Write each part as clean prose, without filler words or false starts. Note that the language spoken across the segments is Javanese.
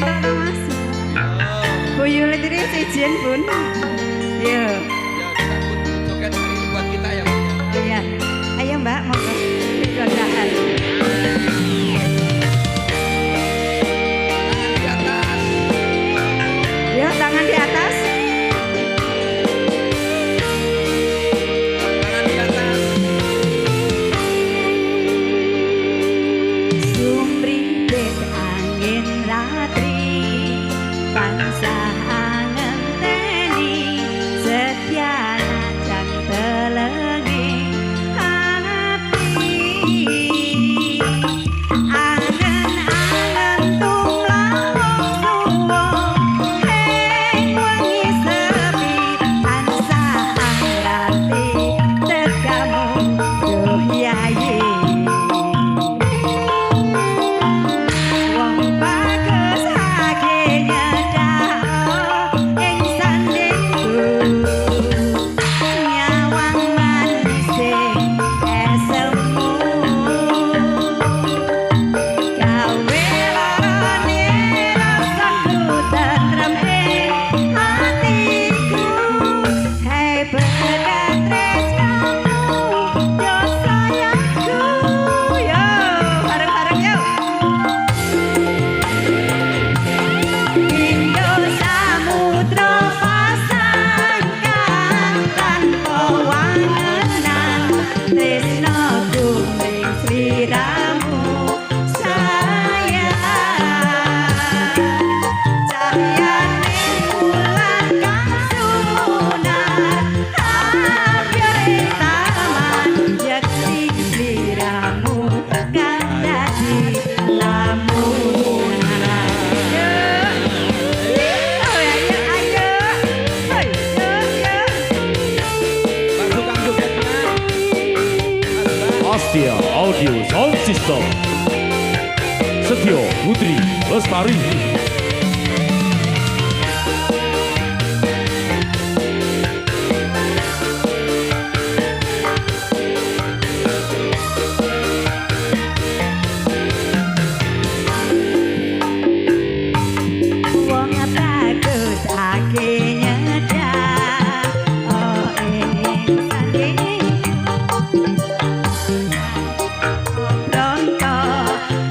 entuk to Mas. Buyul itu izin Bun. Yo. Joget hari ini buat kita ya. Iya. Ayo Mbak, monggo. Mudah-mudahan. Tangan di atas. Tangan di atas. Sumribet angin ratri tansah ngenteni setia najan telengi hati. Angen-angen tumlawung suwung heng wengi sepi tansah angrati tegamu duh yayi. Wong bagus hake nyedhak ing sandingku nyawang manising esemu gawe larane rasaku tentrem ing hatiku. Hei berat tresnamu yo sayangku yo bareng-bareng yo. Indo samudra pasangkan tanpa wangenan tresnaku ning sliramu sayang. Cahyane bulan kang sumunar hampir ing taman yakti sliramu kang dadi lamunan. Tukang jogetnya. Astia Audio Sound System Setio Putri Lestari. Wong bagus ake nyedhak ing sandingku pronto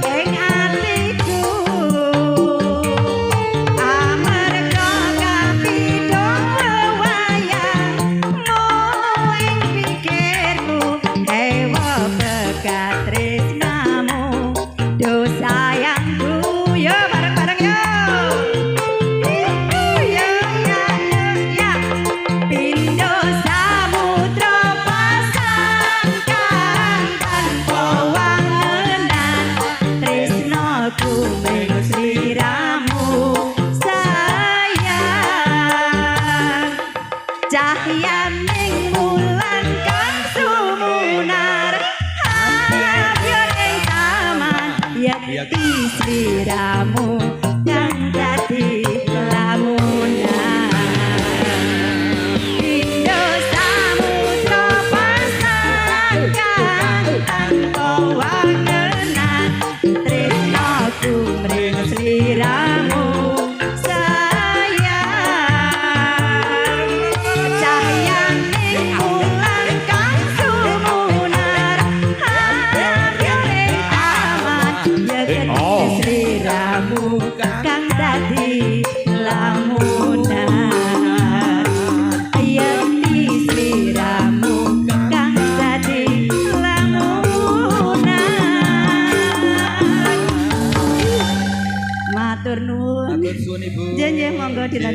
ing atiku amarga kapidhong wayangmu ing pikirku. Hewa bekat tresnamu do sayangku yo bareng-bareng yo. Pindo samudra pasangkan tanpa wangenan tresnaku ing sliramu sayang. Cahyaning bulan kang sumunar hampir ing taman yakti sliramu kang dadi lamunan. Indo samudra pasangkan tanpa wangenan tresnaku mring sliramu sayang. Cahyaning bulan kang sumunar hampir ing taman yakti sliramu kang dadi lamunan. Yakti sliramu kang dadi lamunan. Matur nuwun. Matur suwun Ibu. Nggih monggo dilanjut.